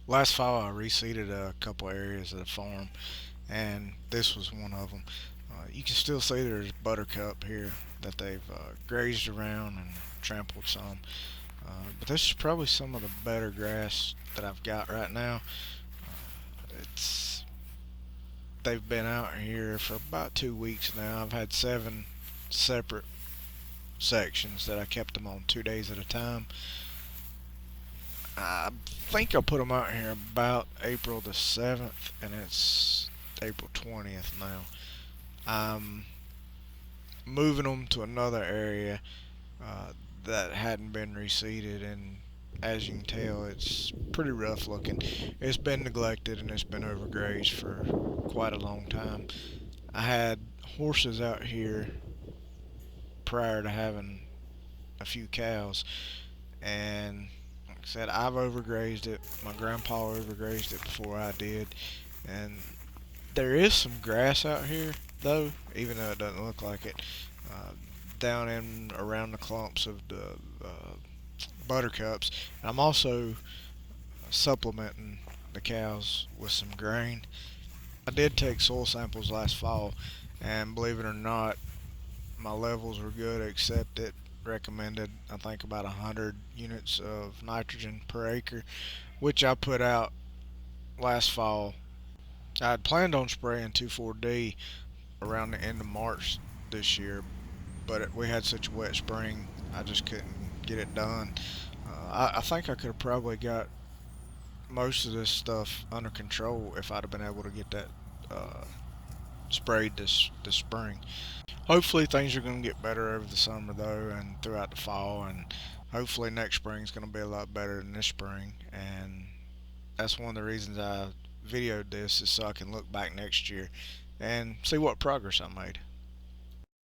Last fall, I reseeded a couple areas of the farm, and this was one of them. You can still see there's buttercup here that they've grazed around and trampled some. But this is probably some of the better grass that I've got right now. It's They've been out here for about 2 weeks now. I've had 7 separate sections that I kept them on 2 days at a time. I think I put them out here about April the 7th, and it's April 20th now. I'm moving them to another area uh, that hadn't been reseeded, and as you can tell, it's pretty rough looking. It's been neglected and it's been overgrazed for quite a long time. I had horses out here prior to having a few cows, and like I said, I've overgrazed it. My grandpa overgrazed it before I did, and there is some grass out here though, even though it doesn't look like it. Uh, Down in around the clumps of the buttercups. And I'm also supplementing the cows with some grain. I did take soil samples last fall, and believe it or not, my levels were good, except it recommended, I think, about 100 units of nitrogen per acre, which I put out last fall. I had planned on spraying 2,4-D around the end of March this year, but we had such a wet spring, I just couldn't get it done. I think I could have probably got most of this stuff under control if I'd have been able to get that uh, sprayed this spring. Hopefully things are going to get better over the summer though, and throughout the fall, and hopefully next spring is going to be a lot better than this spring. And that's one of the reasons I videoed this, is so I can look back next year and see what progress I made.